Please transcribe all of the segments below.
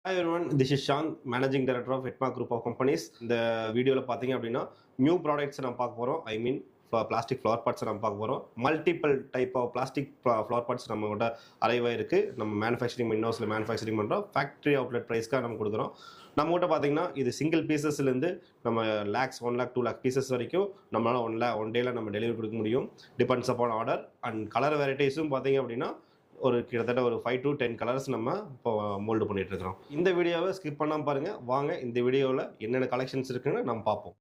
Hi everyone, this is Sean, Managing Director of Hitma Group of Companies. இந்த வீடியோவில் பார்த்தீங்க அப்படின்னா நியூ ப்ராடக்ட்ஸ் நம்ம பார்க்க போகிறோம். பிளாஸ்டிக் ஃப்ளவர் பாட்ஸ் நம்ம பார்க்க போகிறோம். Multiple type of plastic flower pots நம்மகிட்ட அரைவாக இருக்குது. நம்ம மேனுஃபேக்சரிங் இன்ஹவுஸில் மேனுஃபேக்சரிங் பண்ணுறோம். ஃபேக்ட்ரி அவுட்லெட் ப்ரைஸ்க்காக நம்ம கொடுக்குறோம். நம்மகிட்ட பார்த்தீங்கன்னா இது சிங்கிள் பீசஸ்லேருந்து நம்ம லேக்ஸ் 1 lakh 2 lakh பீசஸ் வரைக்கும் நம்மளால் ஒன் டேயில் நம்ம டெலிவரி கொடுக்க முடியும். Depends upon order and colour வெரைட்டிஸும் பார்த்தீங்க அப்படின்னா ஒரு கிட்டத்தட்ட ஒரு 5 to 10 கலர்ஸ் நம்ம இப்போ மோல்டு பண்ணிட்டு இருக்கிறோம். இந்த வீடியோவை ஸ்கிப் பண்ணாமல் பாருங்க. வாங்க இந்த வீடியோவில் என்னென்ன கலெக்ஷன்ஸ் இருக்குன்னு நம்ம பார்ப்போம்.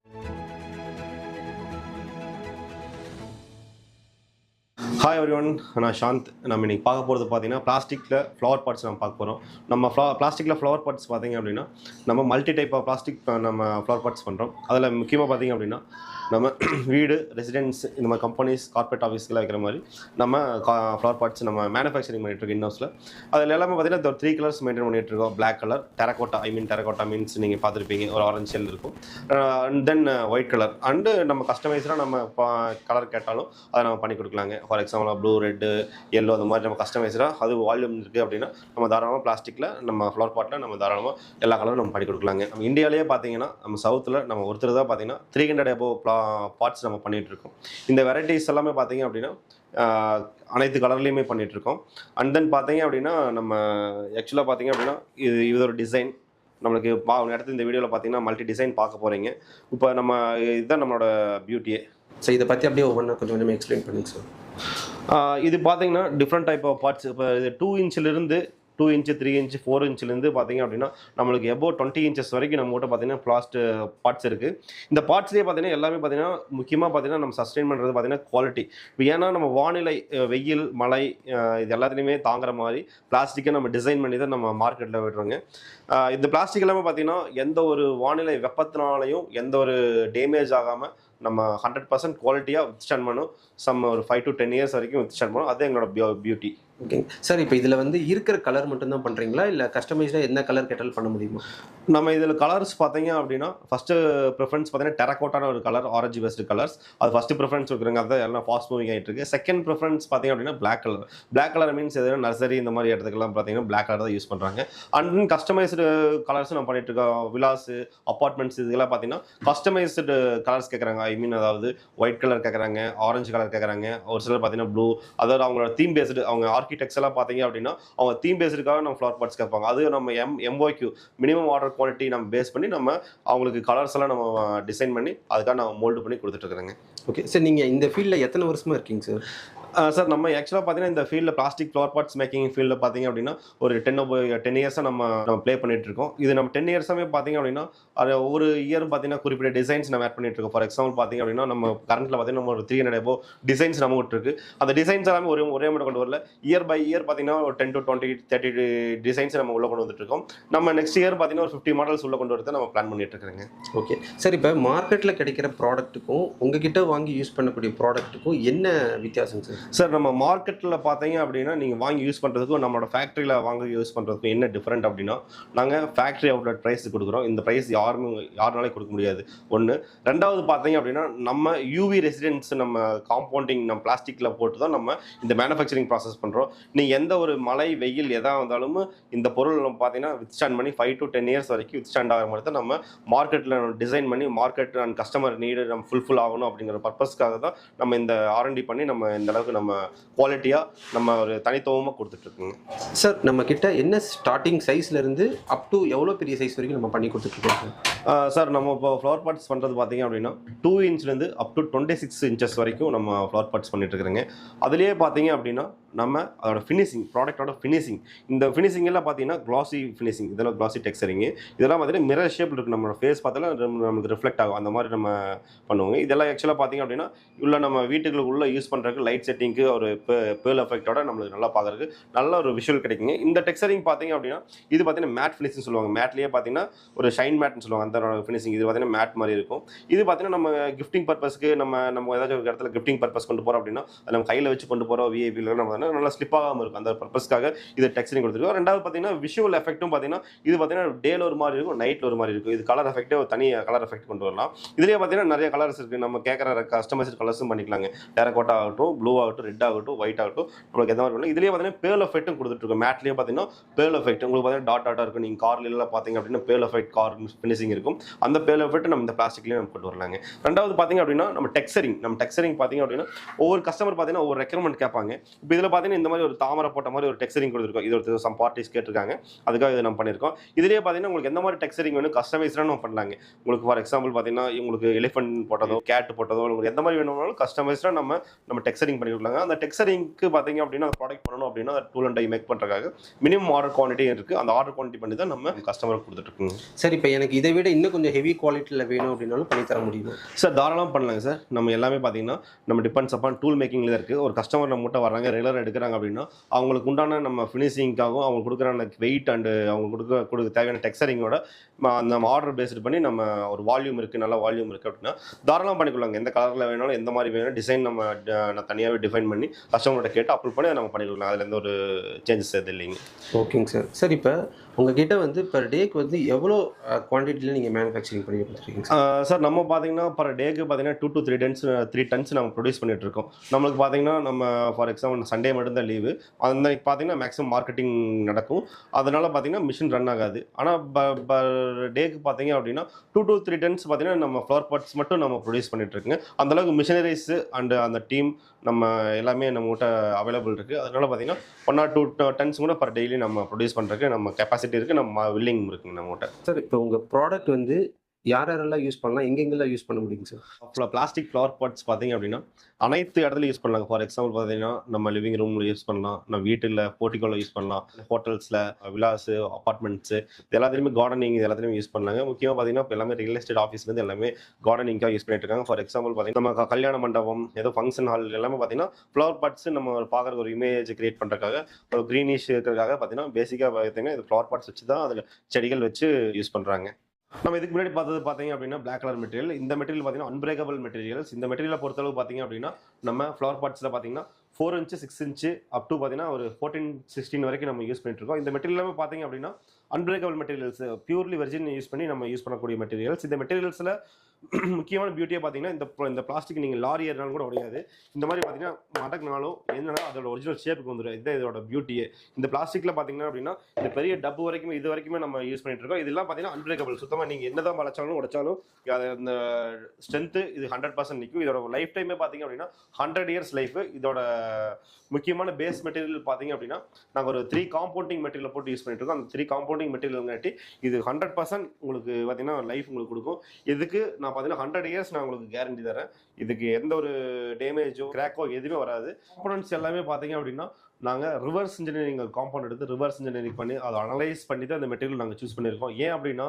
ஹாய் எவ்ரிவன், நான் சாந்த். நம்ம இன்னைக்கு பார்க்க போகிறது பார்த்தீங்கன்னா பிளாஸ்டிக்கில் ஃப்ளவர் பாட்ஸ் நம்ம பார்க்க போகிறோம். நம்ம பிளாஸ்டிக்கில் ஃப்ளவர் பாட்ஸ் பார்த்தீங்க அப்படின்னா நம்ம மல்டி டைப் ஆஃப் பிளாஸ்டிக் நம்ம ஃப்ளவர் பாட்ஸ் பண்ணுறோம். அதில் முக்கியமாக பார்த்தீங்க அப்படின்னா நம்ம வீடு, ரெசிடென்ஸ், இந்த மாதிரி கம்பெனிஸ், கார்பரேட் ஆஃபீஸ்க்குலாம் வைக்கிற மாதிரி நம்ம ஃப்ளவர் பாட்ஸ் நம்ம மேனுஃபேக்சரிங் பண்ணிட்டுருக்கோம் இன்ஹவுஸில். அதில் எல்லாமே பார்த்தீங்கன்னா ஒரு 3 கலர்ஸ் மெயின்டைன் பண்ணிட்டுருக்கோம். Black colour, terracotta terracotta means நீங்கள் பார்த்துருப்பீங்க, ஒரு ஆரஞ்சு ஷெல் இருக்கும். And then white colour and நம்ம கஸ்டமைஸ்டாக நம்ம கலர் கேட்டாலும் அதை நம்ம பண்ணி கொடுக்கலாங்க. For example blue, red, yellow, அந்த மாதிரி நம்ம கஸ்டமைஸ்டாக அது வால்யூம் இருக்குது அப்படின்னா நம்ம தாராளமாக பிளாஸ்டிக்கில் நம்ம ஃப்ளவர் பாட்டில் நம்ம தாராளமாக எல்லா கலரும் நம்ம பண்ணி கொடுக்கலாங்க. நம்ம இந்தியாவிலேயே பார்த்தீங்கன்னா நம்ம சவுத்தில் நம்ம ஒருத்தர் தான் பார்த்தீங்கன்னா 300 above பார்ட்ஸ் நம்ம பண்ணிகிட்ருக்கோம். இந்த வெரைட்டிஸ் எல்லாமே பார்த்தீங்க அப்படின்னா அனைத்து கலர்லேயுமே பண்ணிகிட்ருக்கோம். அண்ட் தென் பார்த்தீங்க அப்படின்னா நம்ம ஆக்சுவலாக பார்த்தீங்க அப்படின்னா இது ஒரு டிசைன் நம்மளுக்கு இடத்துல இந்த வீடியோவில் பார்த்தீங்கன்னா மல்டி டிசைன் பார்க்க போகிறீங்க. இப்போ நம்ம இதுதான் நம்மளோட பியூட்டியே. ஸோ இதை பற்றி அப்படியே ஒவ்வொன்றா கொஞ்சம் எக்ஸ்பிளைன் பண்ணுங்க சார். இது பார்த்தீங்கன்னா டிஃப்ரெண்ட் டைப் ஆஃப் பார்ட்ஸ். இப்போ இது 2 inchலேருந்து 2 inch 3 inch 4 inchலேருந்து பார்த்தீங்க அப்படின்னா நம்மளுக்கு எபோவ் 20 inches வரைக்கும் நம்ம கிட்ட பார்த்தீங்கன்னா பார்ட்ஸ் இருக்குது. இந்த பார்ட்ஸ்லேயே பார்த்தீங்கன்னா எல்லாமே பார்த்தீங்கன்னா முக்கியமாக பார்த்தீங்கன்னா நம்ம சஸ்டெயின் பண்ணுறது பார்த்தீங்கன்னா குவாலிட்டி. இப்போ ஏன்னா நம்ம வானிலை, வெயில், மழை, இது எல்லாத்துலேயுமே தாங்குற மாதிரி பிளாஸ்டிக்கை நம்ம டிசைன் பண்ணி தான் நம்ம மார்க்கெட்டில் விடுறோங்க. இந்த பிளாஸ்டிக் எல்லாமே பார்த்தீங்கன்னா எந்த ஒரு வானிலை வெப்பத்தினாலையும் எந்த ஒரு டேமேஜ் ஆகாமல் நம்ம 100% குவாலிட்டியாக வித்ஸ்டாண்ட் பண்ணும். ஒரு 5 to 10 years வரைக்கும் வித்ஸ்டாண்ட் பண்ணும். அது எங்களோட பியூட்டி. ஓகேங்க சார். இப்போ இதில் இருக்கிற கலர் மட்டும்தான் பண்ணுறீங்களா, இல்லை கஸ்டமைஸ்டாக என்ன கலர் கேட்டாலும் பண்ண முடியுமா? நம்ம இதில் கலர்ஸ் பார்த்தீங்க அப்படின்னா ஃபஸ்ட்டு ப்ரிஃபரன்ஸ் பார்த்தீங்கன்னா டெரகோட்டான ஒரு கலர், ஆரஞ்சு பெஸ்ட் கலர்ஸ், அது ஃபஸ்ட்டு ப்ரிஃபரன்ஸ் இருக்கிறாங்க. அதான் எல்லாம் ஃபாஸ்ட் மூவிங் ஆகிட்டு இருக்கு. செகண்ட் ப்ரிஃபரன்ஸ் பார்த்தீங்க அப்படின்னா பிளாக் கலர் மீன்ஸ் எதுனா நர்சரி இந்த மாதிரி இடத்துக்குலாம் பார்த்தீங்கன்னா பிளாக் கலர் தான் யூஸ் பண்ணுறாங்க. அண்ட் கஸ்டமைஸ்டு கலர்ஸும் நம்ம பண்ணிட்டு இருக்கோம். விலாஸு, அப்பார்ட்மெண்ட்ஸ், இதெல்லாம் பார்த்தீங்கன்னா கஸ்டமைஸ்டு கலர்ஸ் கேட்குறாங்க. அதாவது ஒயிட் கலர் கேட்குறாங்க, ஆரஞ்சு கலர் கேட்குறாங்க, ஒரு சிலர் பார்த்தீங்கன்னா ப்ளூ. அதாவது அவங்களோட தீம் பேஸ்டு, அவங்க ஆர்கிடெக்ட்ஸ் எல்லாம் பார்த்தீங்க அப்படின்னா அவங்க தீம் பேஸ்டுக்காக நம்ம ஃப்ளவர் பாட்ஸ் கேட்பாங்க. அது நம்ம MOQ மினிமம் ஆர்டர் குவாலிட்டி நம்ம பேஸ் பண்ணி நம்ம அவங்களுக்கு கலர்ஸ் எல்லாம் நம்ம டிசைன் பண்ணி அதுக்காக நம்ம மோல்டு பண்ணி கொடுத்துட்டு இருக்கிறேங்க. Okay sir. நீங்கள் இந்த ஃபீல்டில் எத்தனை வருஷமாக இருக்கீங்க சார்? சார் நம்ம ஆக்சுவலாக பார்த்தீங்கன்னா இந்த ஃபீல்டில் பிளாஸ்டிக் ஃப்ளவர் பாட்ஸ் மேக்கிங் ஃபீல்டில் பார்த்தீங்க அப்படின்னா ஒரு 10 இயர்ஸாக நம்ம ப்ளே பண்ணிட்டு இருக்கோம். இது நம்ம 10 இயர்ஸாகவே பார்த்தீங்க அப்படின்னா அது ஒவ்வொரு இயரும் பார்த்தீங்கன்னா குறிப்பிட்ட டிசைன்ஸ் நம்ம ஆட் பண்ணிட்டு இருக்கோம். ஃபார் எக்ஸாம்பிள் பார்த்தீங்க அப்படின்னா நம்ம கரண்ட்டில் பார்த்தீங்கன்னா நம்ம ஒரு 300 above டிசைன்ஸ் நம்ம இருக்கு. அந்த டிசைன்ஸ் எல்லாமே ஒரே மட்டும் கொண்டு வரல. இயர் பை இயர் பார்த்தீங்கன்னா ஒரு 10 to 20 30 டிசைன்ஸ் நம்ம உள்ள கொண்டு வந்துட்டு இருக்கோம். நம்ம நெக்ஸ்ட் இயர் பார்த்தீங்கன்னா ஒரு 50 மாடல்ஸ் உள்ள கொண்டு வரதை நம்ம பிளான் பண்ணிட்டு இருக்கிறோங்க. Okay sir. இப்போ மார்க்கெட்டில் கிடைக்கிற ப்ராடக்ட்டுக்கும் உங்ககிட்ட வாங்கி யூஸ் பண்ணக்கூடிய ப்ராடக்ட்டுக்கும் என்ன வித்தியாசம் சார்? சார் நம்ம மார்க்கெட்டில் பார்த்தீங்க அப்படின்னா நீங்கள் வாங்கி யூஸ் பண்ணுறதுக்கும் நம்மளோட ஃபேக்ட்ரியில் வாங்கி யூஸ் பண்ணுறதுக்கும் என்ன டிஃப்ரெண்ட் அப்படின்னா நாங்கள் ஃபேக்ட்ரி அவுட்லெட் ப்ரைஸ் கொடுக்குறோம். இந்த ப்ரைஸ் யாருனாலே கொடுக்க முடியாது. ஒன்று. ரெண்டாவது பார்த்தீங்க அப்படின்னா நம்ம UV ரெசிடென்ஸ் நம்ம காம்பவுண்டிங் நம்ம பிளாஸ்டிக்கில் போட்டு தான் நம்ம இந்த மேனுஃபேக்சரிங் ப்ராசஸ் பண்ணுறோம். நீங்கள் எந்த ஒரு மழை, வெயில் எதாக இருந்தாலும் இந்த பொருள் நம்ம பார்த்தீங்கன்னா வித்ஸ்டாண்ட் பண்ணி 5 to 10 years வரைக்கும் வித்ஸ்டாண்ட் ஆகிற மாதிரி தான் நம்ம மார்க்கெட்டில் டிசைன் பண்ணி மார்க்கெட் அண்ட் கஸ்டமர் நீடு நம்ம ஃபுல்ஃபில் ஆகணும் அப்படிங்கிற பர்பஸ்க்காக தான் நம்ம இந்த R&D பண்ணி நம்ம இந்த அளவுக்கு நம்ம குவாலிட்டியாக நம்ம ஒரு தனித்துவமாக கொடுத்துட்ருக்குங்க. சார் நம்ம கிட்ட என்ன ஸ்டார்டிங் சைஸ்லேருந்து அப் டு எவ்வளோ பெரிய சைஸ் வரைக்கும் நம்ம பண்ணி கொடுத்துட்ருக்கோம்? சார் நம்ம இப்போ ஃப்ளவர் பாட்ஸ் பண்ணுறது பார்த்தீங்க அப்படின்னா 2 inchலேருந்து அப் டு 26 inches வரைக்கும் நம்ம ஃப்ளவர் பாட்ஸ் பண்ணிட்டு இருக்கிறோங்க. அதுலேயே பார்த்தீங்க அப்படின்னா நம்ம அதோட ஃபினிஷிங், ப்ராடக்டோட ஃபினிஷிங், இந்த ஃபினிஷிங் எல்லாம் பார்த்தீங்கன்னா கிளாசி ஃபினிஷிங், இதெல்லாம் கிளாசி டெக்ஸ்சரிங்கு, இதெல்லாம் பார்த்தீங்கன்னா மிரர் ஷேப் இருக்குது. நம்மளோட ஃபேஸ் பார்த்தாலும் நமக்கு ரிஃப்ளெக்ட் ஆகும். அந்த மாதிரி நம்ம பண்ணுவோங்க. இதெல்லாம் ஆக்சுவலாக பார்த்தீங்க அப்படின்னா உள்ள நம்ம வீட்டுக்குள்ள உள்ள யூஸ் பண்ணுறதுக்கு லைட் செட்டிங்க்கு ஒரு பேர்ல் எஃபெக்டோட நம்மளுக்கு நல்லா பார்க்குறதுக்கு நல்ல ஒரு விஷுவல் கிடைக்குங்க. இந்த டெக்ஸ்சரிங் பார்த்தீங்க அப்படின்னா இது பார்த்தீங்கன்னா மேட் ஃபினிஷிங் சொல்லுவாங்க. மேட்லேயே பார்த்தீங்கன்னா ஒரு ஷைன் மேட்னு சொல்லுவாங்க. அந்த ஃபினிஷிங் இது பார்த்தீங்கன்னா மேட் மாதிரி இருக்கும். இது பார்த்தீங்கன்னா நம்ம கிஃப்டிங் பர்பஸ்க்கு நம்ம ஏதாச்சும் ஒரு இடத்துல கிஃப்டிங் பர்பஸ் கொண்டு போகிறோம் அப்படின்னா அதை நம்ம கையில் வச்சு கொண்டு போகிறோம். விஐபியில் நம்ம நல்லா ஸ்லிப் ஆகாமல் இருக்கும். அந்த பர்பஸ்க்காக இது டெக்ஸ்சரிங் கொடுத்துருக்கோம். ரெண்டாவது பார்த்தீங்கன்னா விஷுவல் எஃபெக்ட்டும் பார்த்தீங்கன்னா இது பார்த்தீங்கன்னா டேல ஒரு மாதிரி இருக்கும், நைட்டில் ஒரு மாதிரி இருக்கும். இது கலர் எஃபெக்டே ஒரு தனி கலர் எஃபெக்ட் கொண்டு வரலாம். இதுலேயே பார்த்தீங்கன்னா நிறைய கலர்ஸ் இருக்குது. நம்ம கேட்குற கஸ்டமைஸ்டு கலர்ஸும் பண்ணிக்கலாங்க. டெரகோட்டா ஆகட்டும், ப்ளூ ஆகட்டும், ஆகட்டும், ரெட் ஆகட்டும், ஒயிட் ஆகட்டும், உங்களுக்கு எந்த மாதிரி வேணும். இதுலேயே பார்த்தீங்கன்னா பேர்ல் எஃபெக்ட்டும் கொடுத்துட்ருக்கோம். மேட்லேயே பார்த்தீங்கன்னா பேர்ல் எஃபெக்ட் உங்களுக்கு பார்த்தீங்கன்னா டாட்டாக இருக்கும். நீங்கள் கார்லாம் பார்த்தீங்க அப்படின்னா பேர்ல் எஃபெக்ட் கார் ஃபினிஷிங் இருக்கும். அந்த பேர்ல் எஃபெக்ட் நம்ம இந்த பிளாஸ்டிக்லேயே நம்ம கொண்டு வரலாங்க. ரெண்டாவது பார்த்தீங்க அப்படின்னா நம்ம டெக்ஸ்சரிங் பார்த்தீங்க அப்படின்னா ஒவ்வொரு கஸ்டமர் பார்த்தீங்கன்னா ஒவ்வொரு ரெக்யர்மெண்ட் கேட்பாங்க. இப்போ இதில் பார்த்தீங்கன்னா இந்த மாதிரி ஒரு தாமரை போட்ட மாதிரி ஒரு டெக்ஸ்சரிங் கொடுத்துருக்கோம். இது ஒரு சம் பார்ட்டிஸ் கேட்டிருக்காங்க, அதுக்காக இதை நம்ம பண்ணியிருக்கோம். இதுலேயே பார்த்தீங்கன்னா உங்களுக்கு எந்த மாதிரி டெக்ஸ்சரிங் வேணும் கஸ்டமைஸ்டாக நம்ம பண்ணலாங்க. உங்களுக்கு ஃபார் எக்ஸாம்பிள் பார்த்தீங்கன்னா உங்களுக்கு எலிஃபென்ட் போட்டதோ கேட் போட்டதோ உங்களுக்கு எந்த மாதிரி வேணும்னாலும் கஸ்டமைஸ்டாக நம்ம டெக்ஸ்சரிங் பண்ணி கொடுக்கலாங்க. அந்த டெக்ஸ்சரிங்க்கு பார்த்தீங்க அப்படின்னா அந்த ப்ராடக்ட் பண்ணணும் அப்படின்னா அந்த டூல் அண்ட் டை மேக் பண்ணுறதுக்காக மினிமம் ஆர்டர் குவான்டிட்டி இருக்குது. அந்த ஆர்டர் குவான்டிட்டி பண்ணி தான் நம்ம கஸ்டமருக்கு கொடுத்துட்ருக்கோங்க. சார் இப்போ எனக்கு இதை விட இன்னும் கொஞ்சம் ஹெவி குவாலிட்டியில் வேணும் அப்படின்னாலும் பண்ணி தர முடியுமா? சார் தாராளமாக பண்ணலாங்க சார். நம்ம எல்லாமே பார்த்தீங்கன்னா நம்ம டிபெண்ட்ஸ் அப்பான் டூல் மேக்கிங்கில் இருக்குது. ஒரு கஸ்டமர் நம்ம மட்டும் வராங்க ரெகுலராக எடுக்கிறாங்க அப்படின்னா அவங்களுக்கு உண்டான நம்ம ஃபினிஷிங்காகவும் அவங்க கொடுக்குற அந்த வெயிட் அண்டு அவங்க கொடுக்க தேவையான டெக்ஸ்சரிங்கோட அந்த ஆர்டர் பேஸ்டு பண்ணி நம்ம ஒரு வால்யூம் இருக்குது, நல்ல வால்யூம் இருக்குது அப்படின்னா தாராளமாக பண்ணிக்கொள்ளாங்க. எந்த கலரில் வேணாலும் எந்த மாதிரி வேணும் டிசைன் நான் தனியாகவே டிஃபைன் பண்ணி கஸ்டமர்கிட்ட கேட்டு அப்ரூவ் பண்ணி நம்ம பண்ணிக்கலாம். அதில் எந்த ஒரு சேஞ்சஸ் எதுவும் இல்லைங்க. ஓகேங்க சார். சார் இப்போ உங்ககிட்ட வந்து பர் டேக்கு வந்து எவ்வளோ குவான்டிட்டியில் நீங்கள் மேனுஃபேக்சரிங் பண்ணி கொடுத்துருக்கீங்க சார்? நம்ம பார்த்தீங்கன்னா பர் டேக்கு பார்த்தீங்கன்னா 2 to 3 டன்ஸ் நம்ம ப்ரொடியூஸ் பண்ணிட்டு இருக்கோம். நம்மளுக்கு பார்த்தீங்கன்னா நம்ம ஃபார் எக்ஸாம்பிள் சண்டே மட்டும்தான் லீவு. அந்த பார்த்தீங்கன்னா மேக்ஸிமம் மார்க்கெட்டிங் நடக்கும். அதனால பார்த்தீங்கன்னா மிஷின் ரன் ஆகாது. ஆனால் பர் டேக்கு பார்த்தீங்க அப்படின்னா 2 to 3 டன்ஸ் பார்த்தீங்கன்னா நம்ம ஃப்ளவர் பாட்ஸ் மட்டும் நம்ம ப்ரொடியூஸ் பண்ணிட்டு இருக்குங்க. அந்தளவுக்கு மிஷினரிஸ் அண்ட் அந்த டீம் நம்ம எல்லாமே நம்மகிட்ட அவைலபிள் இருக்குது. அதனால பார்த்தீங்கன்னா 1 or 2 டன்ஸ் கூட பர் டெய்லி நம்ம ப்ரொடியூஸ் பண்ணுறதுக்கு நம்ம கெப்பாசிட்டி இருக்குது, நம்ம வில்லிங் இருக்குங்க நம்மகிட்ட. சார் இப்போ உங்கள் ப்ராடக்ட் வந்து யாரெல்லாம் யூஸ் பண்ணலாம், எங்கெங்கெல்லாம் யூஸ் பண்ண முடியுங்க சார்? பிளாஸ்டிக் ஃப்ளவர் பாட்ஸ் பார்த்தீங்க அப்படின்னா அனைத்து இடத்துலையும் யூஸ் பண்ணலாம். ஃபார் எக்ஸாம்பிள் பார்த்தீங்கன்னா நம்ம லிவிங் ரூமில் யூஸ் பண்ணலாம், நம்ம வீட்டில் போர்ட்டிகோவில் யூஸ் பண்ணலாம், ஹோட்டல்ஸில், விலாஸு, அப்பார்ட்மெண்ட்ஸு, இது எல்லாத்துலேயுமே கார்டனிங் இது எல்லாத்துலேயுமே யூஸ் பண்ணலாங்க. முக்கியமாக பார்த்தீங்கன்னா இப்போ எல்லாமே ரியல் எஸ்டேட் ஆஃபீஸ்லேருந்து எல்லாமே கார்டனிங்காக யூஸ் பண்ணிட்டு இருக்காங்க. ஃபார் எக்ஸாம்பிள் பார்த்தீங்கன்னா நம்ம கல்யாண மண்டபம் ஏதோ ஃபங்க்ஷன் ஹால் எல்லாமே பார்த்தீங்கன்னா ஃப்ளவர் பாட்ஸ் நம்ம பார்க்குறதுக்கு ஒரு இமேஜ் கிரியேட் பண்ணுறதுக்காக ஒரு க்ரீனிஷ் இருக்கிறதுக்காக பார்த்தீங்கன்னா பேசிக்காக பார்த்தீங்கன்னா இது ஃப்ளவர் பாட்ஸ் வச்சு தான் அதில் செடிகள் வச்சு யூஸ் பண்ணுறாங்க. நம்ம இதுக்கு முன்னாடி பார்த்தீங்க அப்படின்னா பிளாக் கலர் மெட்டீரியல். இந்த மெட்டீரியல் பார்த்தீங்கன்னா அன்பிரேக்கபிள் மெட்டீரியல்ஸ். இந்த மெட்டீரியலை பொறுத்தளவு பார்த்தீங்க அப்படின்னா நம்ம ஃப்ளவர் பாட்ஸில் பார்த்தீங்கன்னா 4 inch 6 inch அப் டு பார்த்தீங்கன்னா ஒரு 14-16 வரைக்கும் நம்ம யூஸ் பண்ணிட்டு இருக்கோம். இந்த மெட்டீரியல் பார்த்தீங்க அப்படின்னா unbreakable materials, purely virgin use பண்ணி நம்ம யூஸ் பண்ணக்கூடிய மெட்டீரியல்ஸ். இந்த மெட்டீரியல்ஸில் முக்கியமான பியூட்டியை பார்த்தீங்கன்னா இந்த பிளாஸ்டிக் நீங்கள் லாரி ஏறினாலும் கூட உடையாது. இந்த மாதிரி பார்த்தீங்கன்னா மடக்குனாலும் என்னன்னா அதோட ஒரிஜினல் ஷேப்புக்கு வந்துடும். இதுதான் இதோட பியூட்டியே. இந்த பிளாஸ்டிக்கில் பார்த்தீங்கன்னா அப்படின்னா இந்த பெரிய டப்பு வரைக்கும் இது வரைக்குமே நம்ம யூஸ் பண்ணிட்டு இருக்கோம். இதெல்லாம் பார்த்தீங்கன்னா அன்பிரேக்கபிள். சுத்தமாக நீங்கள் என்னதான் வளைச்சாலும் உடைச்சாலும் அந்த ஸ்ட்ரென்த்து இது 100% நிற்கும். இதோட லைஃப் டைமே பார்த்தீங்க அப்படின்னா 100 years லைஃப். இதோட முக்கியமான பேஸ் மெட்டீரியல் பார்த்தீங்க அப்படின்னா நாங்கள் ஒரு 3 காம்பவுண்டிங் மெட்டீரியல் போட்டு யூஸ் பண்ணிட்டு இருக்கோம். அந்த 3 காம்பவுண்டிங் மெட்டீரியல்ங்காட்டி இது 100% உங்களுக்கு பார்த்தீங்கன்னா லைஃப் உங்களுக்கு கொடுக்கும். இதுக்கு நான் பார்த்தீங்கன்னா 100 years நான் உங்களுக்கு கேரண்டி தரேன். இதுக்கு எந்த ஒரு டேமேஜோ கிராக்கோ எதுவுமே வராது. காம்பனன்ட்ஸ் எல்லாமே பார்த்தீங்க அப்படின்னா நாங்கள் ரிவர்ஸ் இன்ஜினியரிங் காம்பவுண்ட் எடுத்து ரிவர்ஸ் இன்ஜினியரிங் பண்ணி அதை அனலைஸ் பண்ணி தான் இந்த மெட்டீரியல் நாங்கள் சூஸ் பண்ணியிருக்கோம். ஏன் அப்படின்னா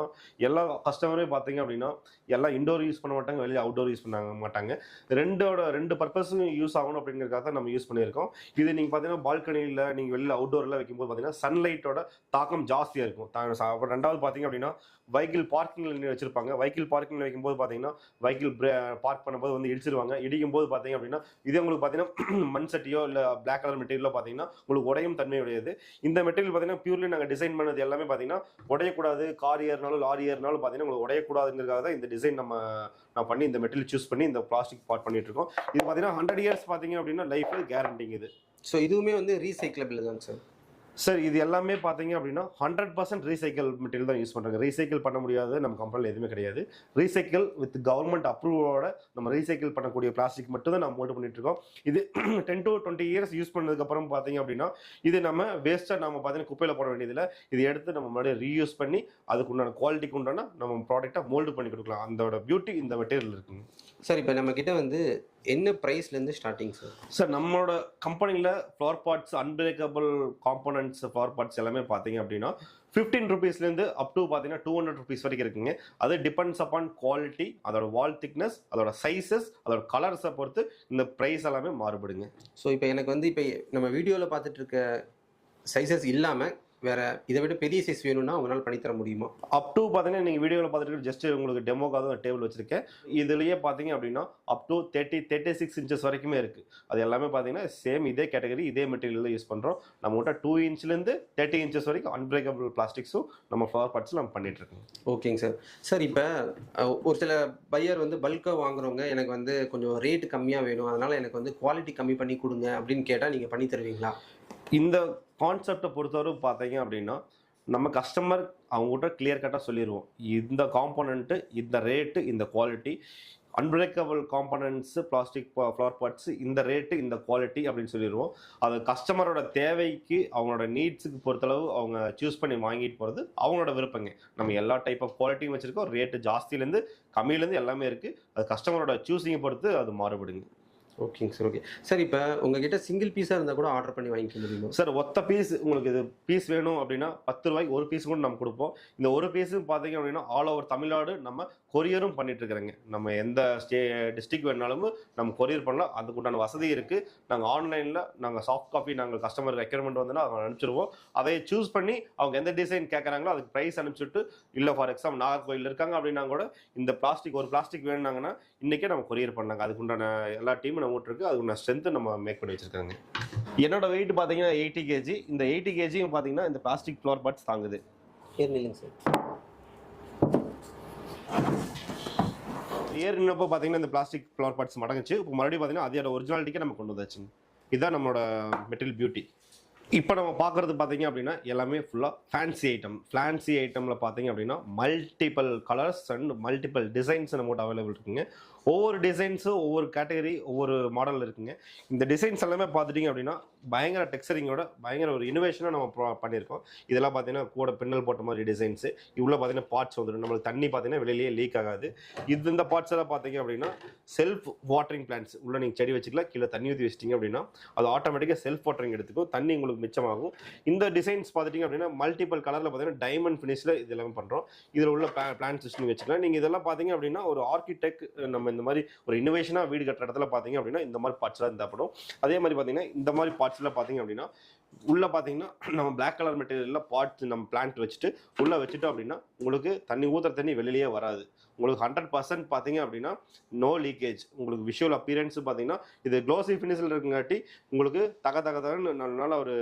எல்லா கஸ்டமரே பார்த்தீங்க அப்படின்னா எல்லாம் இண்டோர் யூஸ் பண்ண மாட்டாங்க, வெளியே அவுட்டோர் யூஸ் பண்ண மாட்டாங்க. ரெண்டு பர்பஸும் யூஸ் ஆகணும் அப்படிங்கிறதுக்காக தான் நம்ம யூஸ் பண்ணியிருக்கோம். இது நீங்கள் பார்த்தீங்கன்னா பால்கனியில் நீங்கள் வெளியில் அவுட்டோரில் வைக்கும்போது பார்த்தீங்கன்னா சன்லைட்டோட தாக்கம் ஜாஸ்தியாக இருக்கும். அப்புறம் ரெண்டாவது பார்த்தீங்க அப்படின்னா வெஹிக்கிள் பார்க்கிங்கில் வச்சிருப்பாங்க. வெஹிக்கிள் பார்க்கிங்கில் வைக்கும்போது பார்த்தீங்கன்னா வெஹிக்கிள் பார்க் பண்ணும்போது வந்து இடிச்சிருவாங்க. இடிக்கும் போது பார்த்தீங்க அப்படின்னா இதே உங்களுக்கு பார்த்தீங்கன்னா மண் சட்டியோ இல்லை பிளாக் கலர் மெட்டீரியலோ பார்த்தீங்கன்னா உங்களுக்கு உடையும் தன்மை உடையது. இந்த மெட்டீரியல் பார்த்தீங்கன்னா பியூர்லி நாங்கள் டிசைன் பண்ணது எல்லாமே பார்த்தீங்கன்னா உடையக்கூடாது. கார் ஏறினாலும் லாரி ஏறினாலும் பார்த்தீங்கன்னா உங்களுக்கு உடையக்கூடாதுங்கிறதுக்காக தான் இந்த டிசைன் நான் பண்ணி இந்த மெட்டீரியல் சூஸ் பண்ணி இந்த பிளாஸ்டிக் பார்ட் பண்ணிட்டு இருக்கோம். இது பார்த்தீங்கன்னா 100 years பார்த்தீங்க அப்படின்னா லைஃப் கேரண்டிங் இது. ஸோ இதுவுமே வந்து ரீசைக்கிளபிள் தாங்க சார்? சார் இது எல்லாமே பார்த்தீங்க அப்படின்னா 100% ரீசைக்கிள் மெட்டீரியல் தான் யூஸ் பண்ணுறாங்க. ரீசைக்கிள் பண்ண முடியாது நம்ம கம்பெனியில் எதுவுமே கிடையாது. ரீசைக்கிள் வித் கவர்மெண்ட் அப்ரூவலோட நம்ம ரீசைக்கிள் பண்ணக்கூடிய பிளாஸ்டிக் மட்டும் தான் நம்ம மோல்டு பண்ணிட்டு இருக்கோம். இது 10 to 20 years யூஸ் பண்ணதுக்கப்புறம் பார்த்தீங்க அப்படின்னா இது நம்ம வேஸ்ட்டாக நம்ம பார்த்தீங்கன்னா குப்பையில் போட வேண்டியதில்லை. இது எடுத்து நம்ம மறுபடியும் ரீயூஸ் பண்ணி அதுக்கு உண்டான குவாலிட்டிக்கு உண்டான நம்ம ப்ராடக்டாக மோல்டு பண்ணி கொடுக்கலாம். அதோட பியூட்டி இந்த மெட்டீரியல் இருக்குங்க. சார் இப்போ நம்ம கிட்ட வந்து என்ன ப்ரைஸ்லேருந்து ஸ்டார்டிங் சார்? சார் நம்மளோட கம்பெனியில் flower pots unbreakable components flower pots எல்லாமே பார்த்தீங்க அப்படின்னா 15 rupeesலேருந்து அப் டு பார்த்தீங்கன்னா 200 rupees வரைக்கும் இருக்குங்க. அது டிபெண்ட்ஸ் அப்பான் குவாலிட்டி, அதோட வால் திக்னஸ், அதோட சைஸஸ், அதோட கலர்ஸை பொறுத்து இந்த ப்ரைஸ் எல்லாமே மாறுபடுங்க. ஸோ இப்போ எனக்கு வந்து இப்போ நம்ம வீடியோவில் பார்த்துட்டு இருக்க சைஸஸ் இல்லாமல் வேற இதை விட பெரிய சைஸ் வேணும்னா உங்களால் பண்ணித்தர முடியுமா? அப் டு பார்த்தீங்கன்னா நீங்கள் வீடியோவில் பார்த்துட்டு ஜஸ்ட் உங்களுக்கு டெமோக்காக தான் டேபிள் வச்சிருக்கேன். இதுலேயே பார்த்தீங்க அப்படின்னா அப் டு 36 இன்ச்சஸ் வரைக்குமே இருக்குது. அது எல்லாமே பார்த்தீங்கன்னா சேம் இதே கேட்டகரி இதே மெட்டீரியல் தான் யூஸ் பண்ணுறோம். நம்மகிட்ட 2 இன்ச்லேருந்து 30 இன்ச்சஸ் வரைக்கும் அன்பிரேக்கபிள் பிளாஸ்டிக்ஸும் நம்ம ஃப்ளவர் பாட்ஸில் நம்ம பண்ணிட்டு இருக்கோம். ஓகேங்க சார். சார் இப்போ ஒரு சில பையர் வந்து பல்காக வாங்குறவங்க எனக்கு வந்து கொஞ்சம் ரேட்டு கம்மியாக வேணும், அதனால் எனக்கு வந்து குவாலிட்டி கம்மி பண்ணி கொடுங்க அப்படின்னு கேட்டால் நீங்கள் பண்ணி தருவீங்களா? இந்த கான்செப்டை பொறுத்தவரை பார்த்தீங்க அப்படின்னா நம்ம கஸ்டமர் அவங்ககிட்ட கிளியர் கட்டாக சொல்லிடுவோம். இந்த காம்போனன்ட்டு, இந்த ரேட்டு, இந்த quality, unbreakable components, plastic flower parts, இந்த ரேட்டு, இந்த குவாலிட்டி அப்படின்னு சொல்லிடுவோம். அது கஸ்டமரோட தேவைக்கு அவங்களோட நீட்ஸுக்கு பொறுத்தளவு அவங்க சூஸ் பண்ணி வாங்கிட்டு போகிறது அவங்களோட விருப்பங்க. நம்ம எல்லா டைப் ஆஃப் குவாலிட்டியும் வச்சுருக்கோம். ரேட்டு ஜாஸ்தியிலேருந்து கம்மியிலேருந்து எல்லாமே இருக்குது. அது கஸ்டமரோட சூஸிங்கை பொறுத்து அது மாறுபடுங்க. ஓகேங்க சார். Okay sir. இப்போ உங்ககிட்ட சிங்கிள் பீஸாக இருந்தால் கூட ஆர்டர் பண்ணி வாங்கிக்க முடியுமா சார்? ஒத்த பீஸ் உங்களுக்கு இது பீஸ் வேணும் அப்படின்னா 10 ரூபாய்க்கு ஒரு பீஸ் கூட நம்ம கொடுப்போம். இந்த ஒரு பீஸும் பார்த்தீங்க அப்படின்னா ஆல் ஓவர் தமிழ்நாடு நம்ம கொரியரும் பண்ணிட்டு இருக்கிறோங்க. நம்ம எந்த டிஸ்ட்ரிக்ட் வேணாலும் நம்ம கொரியர் பண்ணலாம். அதுக்குண்டான வசதி இருக்குது. நாங்கள் ஆன்லைனில் நாங்கள் சாஃப்ட் காப்பி நாங்கள் கஸ்டமர் ரெக்யர்மெண்ட் வந்தோன்னா அவங்க அனுப்பிச்சிடுவோம். அதை சூஸ் பண்ணி அவங்க எந்த டிசைன் கேட்குறாங்களோ அதுக்கு ப்ரைஸ் அனுப்பிச்சுட்டு, இல்லை ஃபார் எக்ஸாம்பிள் நாகர்கோயில் இருக்காங்க அப்படின்னா கூட இந்த ஒரு பிளாஸ்டிக் வேணுனாங்கன்னா இன்றைக்கே நம்ம கொரியர் பண்ணாங்க. அதுக்குண்டான எல்லா டீமும் நம்ம இருக்கு. அதுக்குண்டான ஸ்ட்ரென்த்து நம்ம மேக் பண்ணி வச்சிருக்காங்க. என்னோட வெயிட் பார்த்தீங்கன்னா 80 கேஜி. இந்த 80 கேஜியும் பார்த்தீங்கன்னா இந்த பிளாஸ்டிக் ஃப்ளவர் பாட்ஸ் தாங்குது. இல்லைங்க சார். ஏறினப்போ பார்த்தீங்கன்னா இந்த பிளாஸ்டிக் ஃப்ளவர் பாட்ஸ் மடங்குச்சு. இப்போ மறுபடியும் பார்த்தீங்கன்னா அதோட ஒரிஜினாலிட்டிக்கே நம்ம கொண்டு வந்தாச்சுங்க. இதுதான் நம்மளோட மெட்டீரியல் பியூட்டி. இப்போ நம்ம பார்க்குறது பார்த்தீங்க அப்படின்னா எல்லாமே ஃபுல்லாக ஃபேன்சி ஐட்டம். ஃபேன்சி ஐட்டமில் பார்த்தீங்க அப்படின்னா multiple colours and multiple designs நம்மகிட்ட அவைலபிள் இருக்குங்க. ஒவ்வொரு டிசைன்ஸும் ஒவ்வொரு கேட்டகரி ஒவ்வொரு மாடல் இருக்குங்க. இந்த டிசைன்ஸ் எல்லாமே பார்த்துட்டிங்க அப்படின்னா பயங்கர டெக்ஸ்சரிங்கோட பயங்கர ஒரு இனோவேஷனாக நம்ம பண்ணியிருக்கோம். இதெல்லாம் பார்த்தீங்கன்னா கூட பின்னல் போட்ட மாதிரி டிசைன்ஸு. இவ்வளோ பார்த்தீங்கன்னா பார்ட்ஸ் வந்துடும். நம்மளுக்கு தண்ணி பார்த்தீங்கன்னா வெளியிலேயே லீக் ஆகாது. இந்த பார்ட்ஸ் எல்லாம் பார்த்தீங்க அப்படின்னா செல்ஃப் வாட்டரிங் பிளான்ஸ். உள்ள நீங்கள் செடி வச்சுக்கலாம், கீழே தண்ணி ஊற்றி வச்சிட்டிங்க அப்படின்னா அது ஆட்டோமேட்டிக்காக செல்ஃப் வாட்டரிங் எடுத்துக்கும். தண்ணி உங்களுக்கு மிச்சமாகும். இந்த டிசைன்ஸ் பார்த்துட்டிங்க அப்படின்னா மல்டிபிள் கலரில் பார்த்தீங்கன்னா டைமண்ட் ஃபினிஷில் இது எல்லாமே பண்ணுறோம். இதில் உள்ள பிளான் சிஸ்டம் வச்சுக்கலாம். நீங்கள் இதெல்லாம் பார்த்தீங்க அப்படின்னா ஒரு ஆர்கிடெக்ட் நம்ம இந்த மாதிரி ஒரு இனோவேஷனாக வீடு கட்டுற இடத்துல பார்த்தீங்க அப்படின்னா இந்த மாதிரி பார்ட்ஸ்லாம் தேவைப்படும். அதே மாதிரி பார்த்தீங்கன்னா இந்த மாதிரி பார்ட்ஸ்லாம் பார்த்தீங்க அப்படின்னா உள்ளே பார்த்தீங்கன்னா நம்ம பிளாக் கலர் மெட்டீரியலில் பார்ட்ஸ் நம்ம பிளான்ட் வச்சுட்டு உள்ளே வச்சுட்டோம் அப்படின்னா உங்களுக்கு தண்ணி ஊற்றுற தண்ணி வெளியே வராது. உங்களுக்கு 100% பார்த்தீங்க அப்படின்னா நோ லீக்கேஜ். உங்களுக்கு விஷுவல் அப்பியரன்ஸ் பார்த்தீங்கன்னா இது க்ளோசி ஃபினிஷில் இருக்குங்காட்டி உங்களுக்கு நல்ல ஒரு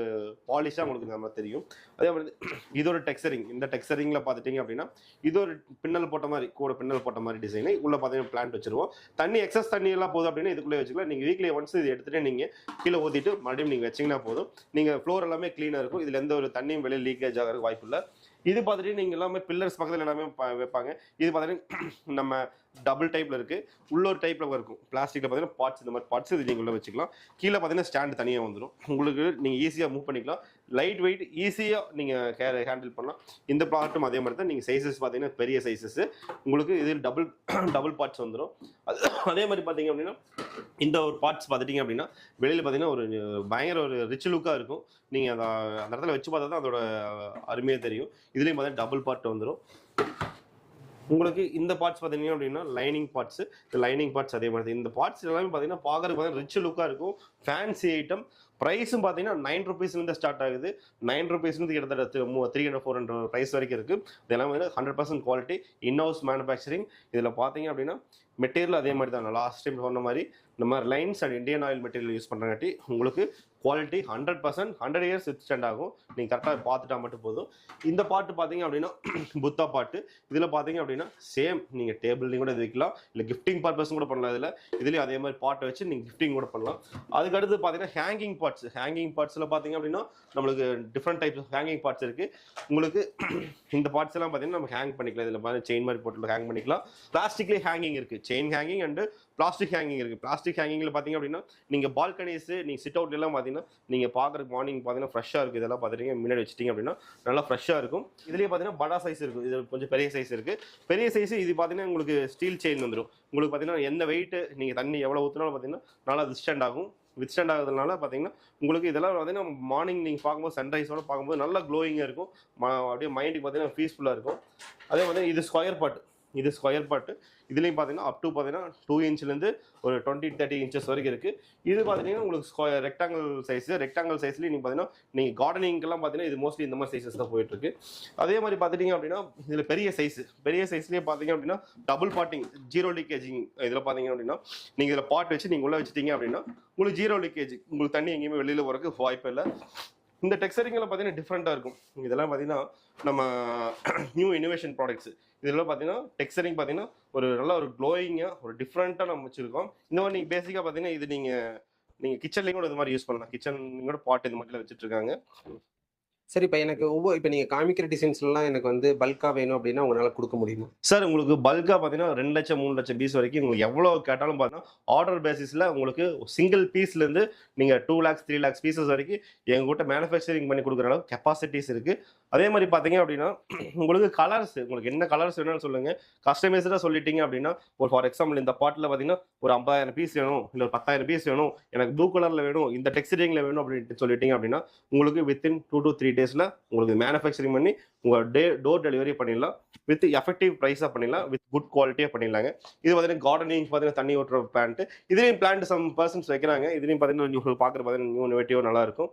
பாலிஷாக உங்களுக்கு நம்ம தெரியும். அதே மாதிரி இது ஒரு டெக்ஸ்சரிங். இந்த டெக்ஸ்சரிங்கில் பார்த்துட்டிங்க அப்படின்னா இது ஒரு பின்னல் போட்ட மாதிரி கூட பின்னல் போட்ட மாதிரி டிசைனை உள்ளே பார்த்தீங்கன்னா பிளான்ட் வச்சுருவோம். தண்ணி எக்ஸஸ் தண்ணி எல்லாம் போதும் அப்படின்னா இதுக்குள்ளே வச்சுக்கலாம். நீங்கள் வீக்லி ஒன்ஸ் இது எடுத்துகிட்டு நீங்கள் கீழே ஊற்றிட்டு மறுபடியும் நீங்கள் வச்சிங்கன்னா போதும். நீங்கள் ஃப்ளோர் எல்லாமே க்ளீனாக இருக்கும். இதில் எந்த ஒரு தண்ணியும் வெளியே லீக்கேஜ் ஆகிறதுக்கு வாய்ப்பு இல்லை. இது பார்த்துட்டு நீங்கள் எல்லாமே பில்லர்ஸ் பக்கத்தில் எல்லாமே வைப்பாங்க. இது பார்த்தீங்கன்னா நம்ம டபுள் டைப்பில் இருக்குது. உள்ளொரு டைப்பில் இருக்கும். பிளாஸ்டிக்கில் பார்த்தீங்கன்னா பார்ட்ஸ் இந்த மாதிரி பார்ட்ஸ் இது நீங்கள் உள்ள வச்சுக்கலாம். கீழே பார்த்தீங்கன்னா ஸ்டாண்டு தனியாக வந்துடும். உங்களுக்கு நீங்கள் ஈஸியாக மூவ் பண்ணிக்கலாம். லைட் வெயிட் ஈஸியாக நீங்கள் ஹேண்டில் பண்ணலாம். இந்த பார்ட்டும் அதே மாதிரி தான். நீங்கள் சைஸஸ் பார்த்தீங்கன்னா பெரிய சைஸஸ் உங்களுக்கு இதில் டபுள் பார்ட்ஸ் வந்துடும். அதே மாதிரி பார்த்தீங்க அப்படின்னா இந்த ஒரு பார்ட்ஸ் பார்த்துட்டிங்க அப்படின்னா வெளியில் பார்த்தீங்கன்னா ஒரு பயங்கர ஒரு ரிச் லுக்காக இருக்கும். நீங்கள் அந்த இடத்துல வச்சு பார்த்தா தான் அதோட அருமையாக தெரியும். இதுலேயும் பார்த்தீங்கன்னா டபுள் பார்ட் வந்துடும். உங்களுக்கு இந்த பார்ட்ஸ் பார்த்தீங்க அப்படின்னா லைனிங் பார்ட்ஸ். இந்த லைனிங் பார்ட்ஸ் அதே மாதிரி இந்த பார்ட்ஸ் எல்லாமே பார்த்தீங்கன்னா பார்க்கறதுக்கு பார்த்தீங்கன்னா ரிச் லுக்காக இருக்கும். Fancy item. ப்ரைஸும் பார்த்தீங்கன்னா 9 ரூபீஸ்லேருந்து ஸ்டார்ட் ஆகுது. 9 ரூபீஸ்லேருந்து கிட்டத்தட்ட 300-400 ப்ரைஸ் வரைக்கும் இருக்குது. இதெல்லாம் வந்து 100% குவாலிட்டி இன்ஹவுஸ் மேனுஃபேக்சரிங். இதில் பார்த்தீங்க அப்படின்னா மெட்டீரியல் அதே மாதிரி தான். லாஸ்ட் டைம் சொன்ன மாதிரி நம்ம Reliance and Indian oil material use பண்ணுறங்காட்டி உங்களுக்கு குவாலிட்டி 100% 100 இயர்ஸ் ஸ்டாண்ட் ஆகும். நீங்கள் கரெக்டாக பார்த்துட்டா மட்டும் போதும். இந்த பாட்டு பார்த்தீங்க அப்படின்னா புத்தா பாட்டு. இதில் பார்த்தீங்க அப்படின்னா சேம் நீங்கள் டேபிள்லையும் கூட இது வைக்கலாம், இல்லை கிஃப்டிங் பர்பஸும் கூட பண்ணலாம். இதுலேயும் அதே மாதிரி பாட்டை வச்சு நீங்கள் கிஃப்டிங் கூட பண்ணலாம். அதுக்கடுத்து பார்த்தீங்கன்னா ஹேங்கிங் பார்ட்ஸ். ஹேங்கிங் பார்ட்ஸில் பார்த்தீங்க அப்படின்னா நம்மளுக்கு different types of hanging parts இருக்குது. உங்களுக்கு இந்த பார்ட்ஸ் எல்லாம் பார்த்தீங்கன்னா நம்ம ஹேங் பண்ணிக்கலாம். இதில் பார்த்தீங்கன்னா செயின் மாதிரி போட்டு ஹேங் பண்ணிக்கலாம். பிளாஸ்டிக்லேயே ஹேங்கிங் இருக்குது. Chain hanging and plastic hanging இருக்குது. பிளாஸ்டிக் ஹேங்கிங்கில் பார்த்தீங்க அப்படின்னா நீங்கள் பால்கனிஸ் நீங்கள் சிட் அவுட் எல்லாம் பார்த்தீங்கன்னா நீங்கள் பார்க்குறதுக்கு மார்னிங் பார்த்தீங்கன்னா ஃப்ரெஷ்ஷாக இருக்குது. இதெல்லாம் பார்த்துட்டீங்க முன்னாடி வச்சிட்டிங்க அப்படின்னா நல்லா ஃப்ரெஷ்ஷாக இருக்கும். இதுலேயே பார்த்தீங்கன்னா படா சைஸ் இருக்கும். இது கொஞ்சம் பெரிய சைஸ் இருக்குது. பெரிய சைஸ் இது பார்த்தீங்கன்னா உங்களுக்கு ஸ்டீல் செயின் வந்துடும். உங்களுக்கு பார்த்தீங்கன்னா எந்த வெயிட்டு நீங்கள் தண்ணி எவ்வளோ ஊற்றினாலும் பார்த்தீங்கன்னா நல்லா வித்ஸ்டாண்ட் ஆகும். வித்ஸ்டாண்ட் ஆகுறதுனால பார்த்தீங்கன்னா உங்களுக்கு இதெல்லாம் பார்த்தீங்கன்னா மார்னிங் நீங்கள் பார்க்கும்போது சன்ரைஸோட பார்க்கும்போது நல்லா க்ளோயிங்காக இருக்கும். அப்படியே மைண்டுக்கு பார்த்தீங்கன்னா பீஸ்ஃபுல்லாக இருக்கும். அதே மாதிரி இது ஸ்கொயர் பாட். இது ஸ்கொயர் பாட்டு. இதுலேயும் பார்த்தீங்கன்னா அப் டு பார்த்தீங்கன்னா 2 இன்ச்லேருந்து ஒரு 20-30 இன்ச்சஸ் வரைக்கும் இருக்குது. இது பார்த்தீங்கன்னா உங்களுக்கு ரெக்டாங்கிள் சைஸு. ரெக்டாங்கிள் சைஸ்லேயும் நீங்கள் பார்த்தீங்கன்னா நீங்கள் கார்டனிங்க்கெல்லாம் பார்த்தீங்கன்னா இது மோஸ்ட்லி இந்த மாதிரி சைஸஸ் தான் போயிட்டுருக்கு. அதே மாதிரி பார்த்துட்டிங்க அப்படின்னா இதில் பெரிய சைஸ்லேயே பார்த்தீங்க அப்படின்னா டபுள் பாட்டிங், ஜீரோ லீக்கேஜிங். இதில் பார்த்தீங்க அப்படின்னா நீங்கள் இதில் பாட் வச்சு நீங்கள் உள்ளே வச்சுட்டீங்க அப்படின்னா உங்களுக்கு ஜீரோ லீக்கேஜ், உங்களுக்கு தண்ணி எங்கேயுமே வெளியில் போகிறதுக்கு வாய்ப்பு இல்லை. இந்த டெக்ஸ்சரிங்கில் பார்த்தீங்கன்னா டிஃப்ரெண்ட்டாக இருக்கும். இதெல்லாம் பார்த்தீங்கன்னா நம்ம நியூ இனோவேஷன் ப்ராடக்ட்ஸ். இதெல்லாம் பார்த்தீங்கன்னா டெக்ஸ்சரிங் பார்த்தீங்கன்னா ஒரு நல்ல ஒரு க்ளோயிங்காக ஒரு டிஃப்ரெண்ட்டாக நம்ம வச்சுருக்கோம். இந்த மாதிரி நீங்கள் பேசிக்காக பார்த்தீங்கன்னா இது நீங்கள் கிச்சன்லேயும் கூட இது மாதிரி யூஸ் பண்ணலாம். கிச்சன் கூட பாட் இது மாதிரிலாம் வச்சுட்டு இருக்காங்க. சரி, இப்போ எனக்கு இப்போ நீங்கள் காமிக்கிற டிசைன்ஸ்லாம் எனக்கு வந்து பல்காக வேணும் அப்படின்னா உங்களால் கொடுக்க முடியுமா? சார் உங்களுக்கு பல்காக பார்த்தீங்கன்னா 2 லட்சம் 3 லட்சம் பீஸ் வரைக்கும் உங்களுக்கு எவ்வளோ கேட்டாலும் பார்த்தீங்கன்னா ஆர்டர் பேசிஸில் உங்களுக்கு சிங்கிள் பீஸ்லேருந்து நீங்கள் 2 lakhs 3 lakhs பீசஸ் வரைக்கும் எங்ககிட்ட மேனுஃபேக்சரிங் பண்ணி கொடுக்குற அளவுக்கு கெப்பாசிட்டிஸ் இருக்குது. அதே மாதிரி பார்த்தீங்க அப்படின்னா உங்களுக்கு உங்களுக்கு என்ன கலர்ஸ் வேணும்னு சொல்லுங்கள். கஸ்டமைஸ்டாக சொல்லிட்டீங்க அப்படின்னா ஃபார் எக்ஸாம்பிள் இந்த பாட்டில் பார்த்தீங்கன்னா ஒரு 50,000 பீஸ் வேணும், இல்லை ஒரு 10,000 பீஸ் வேணும், எனக்கு ப்ளூ கலரில் வேணும், இந்த டெக்ஸ்சரிங்கில் வேணும் அப்படின்ட்டு சொல்லிட்டீங்க அப்படின்னா உங்களுக்கு வித்தின் 2 to 3 டேஸில் உங்களுக்கு மேனுஃபேக்சரிங் பண்ணி உங்கள் டோர் டெலிவரி பண்ணிடலாம். வித் எஃபெக்டிவ் ப்ரைஸாக பண்ணிடலாம், வித் குட் குவாலிட்டியாக பண்ணிடலாங்க. இது பார்த்தீங்கன்னா கார்டனிங் பார்த்தீங்கன்னா தண்ணி ஊற்றுற பிளான்ட். இதுலேயும் பிளான்ட் சம் பர்சன்ஸ் வைக்கிறாங்க. இதுலேயும் பார்த்தீங்கன்னா பார்க்குற பார்த்தீங்கன்னா நியூ இனோவேட்டிவாக நல்லாயிருக்கும்.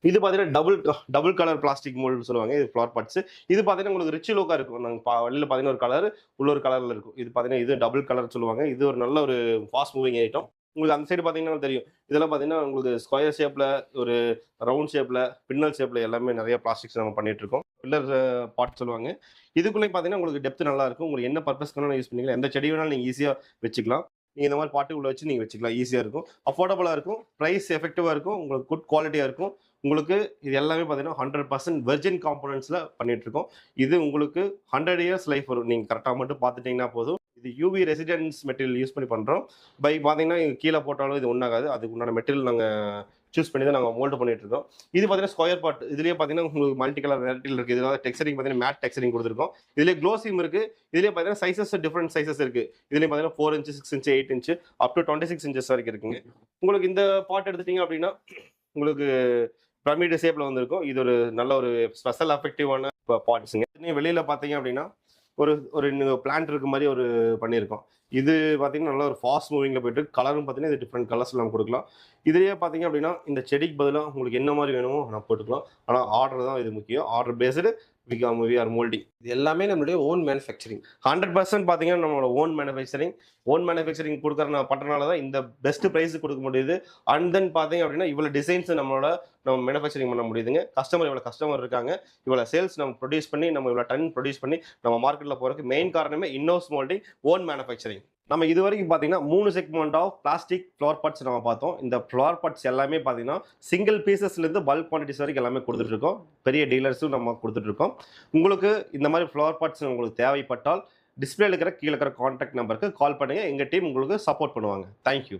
இது பார்த்தீங்கன்னா டபுள் கலர் பிளாஸ்டிக் மோல்டு சொல்லுவாங்க. இது ஃப்ளவர் பாட்ஸ். இது பார்த்தீங்கன்னா உங்களுக்கு ரிச் லுக்காக இருக்கும். நாங்கள் வெளியில் பார்த்தீங்கன்னா ஒரு கலர், உள்ள ஒரு கலரில் இருக்கும். இது பார்த்தீங்கன்னா இது டபுள் கலர் சொல்லுவாங்க. இது ஒரு நல்ல ஒரு ஃபாஸ்ட் மூவிங் ஐட்டம். உங்களுக்கு அந்த சைடு பார்த்தீங்கன்னா தெரியும். இதெல்லாம் பார்த்தீங்கன்னா உங்களுக்கு ஸ்கொயர் ஷேப்பில், ஒரு ரவுண்ட் ஷேப்பில், பின்னல் ஷேப்பில் எல்லாமே நிறைய பிளாஸ்டிக்ஸ் நம்ம பண்ணிட்டு இருக்கோம். பில்லர் பாட் சொல்லுவாங்க. இதுக்குள்ளே பார்த்தீங்கன்னா உங்களுக்கு டெப்த் நல்லா இருக்கும். உங்களுக்கு என்ன பர்பஸ்க்கு வேணாலும் யூஸ் பண்ணிக்கலாம். எந்த செடி வேணாலும் நீங்கள் ஈஸியாக வச்சுக்கலாம். நீங்கள் இந்த மாதிரி பாட்டு உள்ள வச்சு நீங்கள் வச்சுக்கலாம். ஈஸியாக இருக்கும், அஃபோர்டபுளாக இருக்கும், ப்ரைஸ் எஃபெக்டிவாக இருக்கும், உங்களுக்கு குட் குவாலிட்டியாக இருக்கும். உங்களுக்கு இது எல்லாமே பார்த்தீங்கன்னா 100% வெர்ஜின் காம்பனன்ட்ஸில் பண்ணிட்டு இருக்கோம். இது உங்களுக்கு 100 years லைஃப் வரும். நீங்கள் கரெக்டாக மட்டும் பார்த்துட்டிங்கன்னா போதும். இது யூவி ரெசிடென்ஸ் மெட்டீரியல் யூஸ் பண்ணி பண்ணுறோம். பார்த்தீங்கன்னா கீழே போட்டாலும் இது ஒன்றாகாது. அதுக்கு உண்டான மெட்டீரியல் நாங்கள் சூஸ் பண்ணி தான் நாங்கள் மோல்டு பண்ணிட்டு இருக்கோம். இது பார்த்தீங்கன்னா ஸ்கொயர் பாட். இதுலேயே பார்த்தீங்கன்னா உங்களுக்கு மல்டி கலர் வெரைட்டியில் இருக்குது. இதில் டெக்ஸ்சரிங் பார்த்தீங்கன்னா மேட் டெக்ஸ்சரிங் கொடுத்துருக்கோம். இதுலேயே க்ளோசிம் இருக்குது. இதுலேயே பார்த்தீங்கன்னா சைஸஸ் டிஃப்ரெண்ட் சைஸஸ் இருக்குது. இதுலேயே பார்த்தீங்கன்னா 4 inch 6 inch 8 inch up to 26 inches வரைக்கும் இருக்குங்க. உங்களுக்கு இந்த பாட் எடுத்துட்டீங்க அப்படின்னா உங்களுக்கு பிரமிட் ஷேப்பில் வந்திருக்கும். இது ஒரு நல்ல ஒரு ஸ்பெஷல் எஃபெக்டிவான பாட்ஸுங்க. வெளியில் பார்த்தீங்க அப்படின்னா ஒரு பிளான்ட் இருக்க மாதிரி ஒரு பண்ணியிருக்கோம். இது பார்த்தீங்கன்னா நல்ல ஒரு ஃபாஸ்ட் மூவிங்கில் போயிட்டு கலரும் பார்த்தீங்கன்னா இது டிஃப்ரெண்ட் கலர்ஸ் நம்ம கொடுக்கலாம். இதுலேயே பார்த்தீங்க அப்படின்னா இந்த செடிக்கு பதிலாக உங்களுக்கு என்ன மாதிரி வேணுமோ நான் போட்டுக்கலாம். ஆனால் ஆர்டர் தான் இது முக்கியம். Order based we are moulding. இது எல்லாமே நம்மளுடைய ஓன் மேனுஃபேக்சரிங். 100% பார்த்தீங்கன்னா நம்மளோட ஓன் மேனுஃபேக்சரிங் பண்ணுறனால தான் இந்த பெஸ்ட் ப்ரைஸ் கொடுக்க முடியுது. அண்ட் தென் பார்த்தீங்க அப்படின்னா இவ்வளோ டிசைன்ஸ் நம்ம மேனுஃபேக்சரிங் பண்ண முடியுதுங்க. இவ்வளோ கஸ்டமர் இருக்காங்க, இவ்வளோ சேல்ஸ் நம்ம ப்ரொடியூஸ் பண்ணி நம்ம இவ்வளோ டன் ப்ரொடியூஸ் பண்ணி நம்ம மார்க்கெட்டில் போகிறதுக்கு மெயின் காரணமே இன்னோஸ் மோல்டிங், ஓன் மேனுஃபேக்சரிங். நம்ம இது வரைக்கும் பார்த்தீங்கன்னா 3 segment of plastic flower pots நம்ம பார்த்தோம். இந்த ஃப்ளவர் பாட்ஸ் எல்லாமே பார்த்தீங்கன்னா சிங்கிள் பீசஸ்லேருந்து பல்க் குவான்டிட்டிஸ் வரைக்கும் எல்லாமே கொடுத்துட்ருக்கோம். பெரிய டீலர்ஸும் நம்ம கொடுத்துட்ருக்கோம். உங்களுக்கு இந்த மாதிரி ஃப்ளவர் பாட்ஸ் உங்களுக்கு தேவைப்பட்டால் டிஸ்பிளேல இருக்கிற கீழே இருக்கிற கான்டாக்ட் நம்பருக்கு கால் பண்ணுங்கள். எங்கள் டீம் உங்களுக்கு சப்போர்ட் பண்ணுவாங்க. தேங்க்யூ.